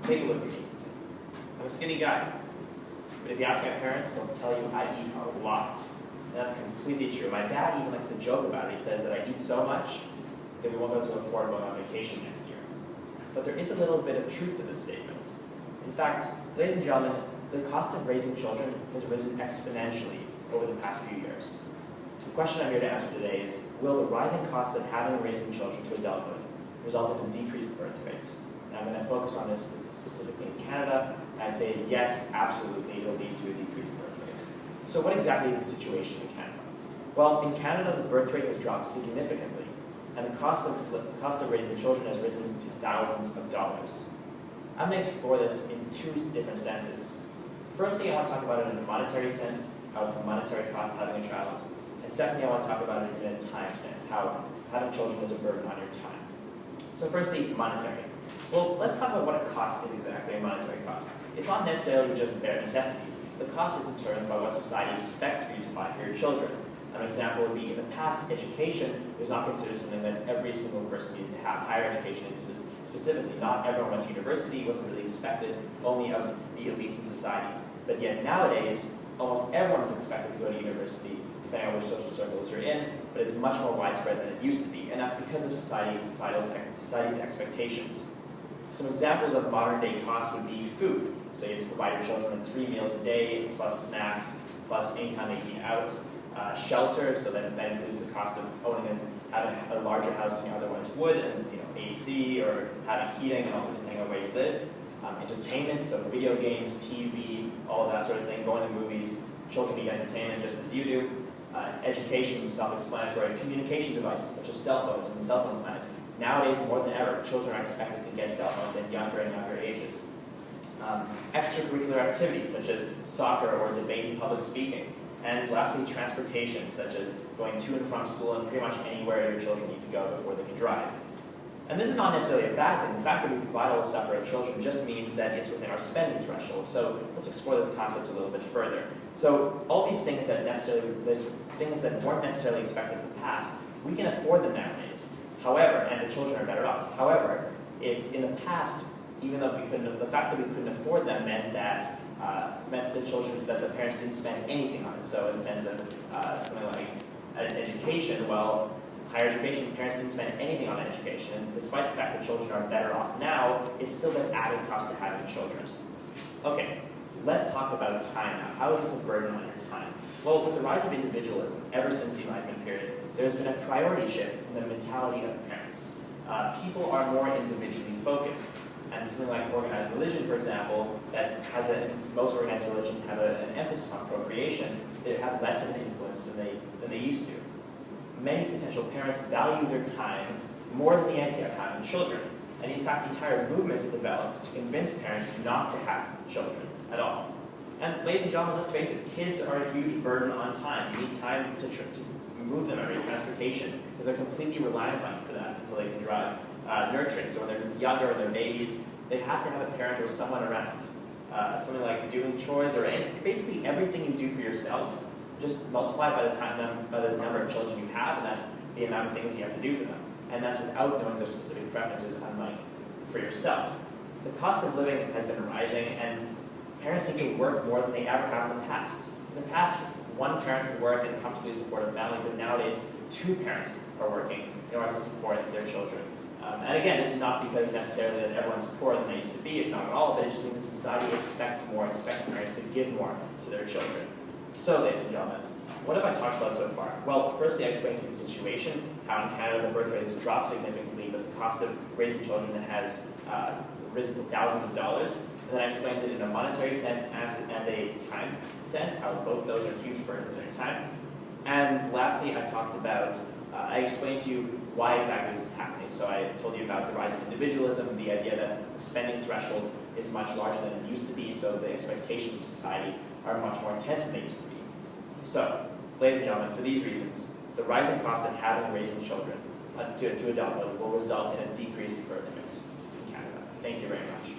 Take a look at me. I'm a skinny guy. But if you ask my parents, they'll tell you I eat a lot. And that's completely true. My dad even likes to joke about it. He says that I eat so much that we won't be able to afford going on vacation next year. But there is a little bit of truth to this statement. In fact, ladies and gentlemen, the cost of raising children has risen exponentially over the past few years. The question I'm here to answer today is, will the rising cost of having and raising children to adulthood result in a decreased birth rate? And I'm going to focus on this specifically in Canada, and I'd say yes, absolutely, it'll lead to a decreased birth rate. So what exactly is the situation in Canada? Well, in Canada, the birth rate has dropped significantly, and the cost of raising children has risen to thousands of dollars. I'm going to explore this in two different senses. Firstly, I want to talk about it in a monetary sense, how it's a monetary cost having a child. And secondly, I want to talk about it in a time sense, how having children is a burden on your time. So firstly, monetary. Well, let's talk about what a cost is exactly, a monetary cost. It's not necessarily just bare necessities. The cost is determined by what society expects for you to buy for your children. An example would be, in the past, education was not considered something that every single person needed to have. Higher education specifically. Not everyone went to university, it wasn't really expected, only of the elites in society. But yet nowadays, almost everyone is expected to go to university, depending on which social circles you're in, but it's much more widespread than it used to be, and that's because of society's expectations. Some examples of modern day costs would be food. So you have to provide your children with 3 meals a day, plus snacks, plus anytime they eat out. Shelter, so that includes the cost of owning and having a larger house than you otherwise would, and AC or having heating, depending on where you live. Entertainment, so video games, TV, all of that sort of thing, going to movies. Children need entertainment just as you do. Education, self-explanatory. Communication devices such as cell phones and cell phone plans. Nowadays, more than ever, children are expected to get cell phones at younger and younger ages. Extracurricular activities such as soccer or debate and public speaking. And lastly, transportation, such as going to and from school and pretty much anywhere your children need to go before they can drive. And this is not necessarily a bad thing. The fact that we provide all this stuff for our children just means that it's within our spending threshold. So let's explore this concept a little bit further. So all these things that weren't necessarily expected in the past, we can afford them nowadays. However, and the children are better off. However, in the past, even though the fact that we couldn't afford them meant that the parents didn't spend anything on it. So in the sense of something like education, well, higher education, parents didn't spend anything on education. And despite the fact that children are better off now, it's still an added cost to having children. Okay, let's talk about time now. How is this a burden on your time? Well, with the rise of individualism, ever since the Enlightenment period, there's been a priority shift in the mentality of parents. People are more individually focused. And something like organized religion, for example, most organized religions have an emphasis on procreation. They have less of an influence than they used to. Many potential parents value their time more than the idea of having children. And in fact, entire movements have developed to convince parents not to have children at all. And ladies and gentlemen, let's face it, kids are a huge burden on time. You need time to move them every transportation, because they're completely reliant on you for that until they can drive. Nurturing, so when they're younger and they're babies, they have to have a parent or someone around. Something like doing chores or basically everything you do for yourself, just multiply by the number of children you have, and that's the amount of things you have to do for them. And that's without knowing their specific preferences, unlike for yourself. The cost of living has been rising, and parents need to work more than they ever have in the past. In the past, one parent could work and comfortably support a family, but nowadays, 2 parents are working in order to support their children. And again, this is not because necessarily that everyone's poorer than they used to be, not at all, but it just means that society expects parents to give more to their children. So, ladies and gentlemen, what have I talked about so far? Well, firstly, I explained to you the situation, how in Canada the birth rate has dropped significantly, but the cost of raising children has risen to thousands of dollars. And then I explained it in a monetary sense and a time sense, how both those are huge burdens on your time. And lastly, I explained to you why exactly this is happening. So I told you about the rise of individualism, the idea that the spending threshold is much larger than it used to be, so the expectations of society are much more intense than they used to be. So, ladies and gentlemen, for these reasons, the rising cost of having and raising children to adulthood will result in a decreased birth rate in Canada. Thank you very much.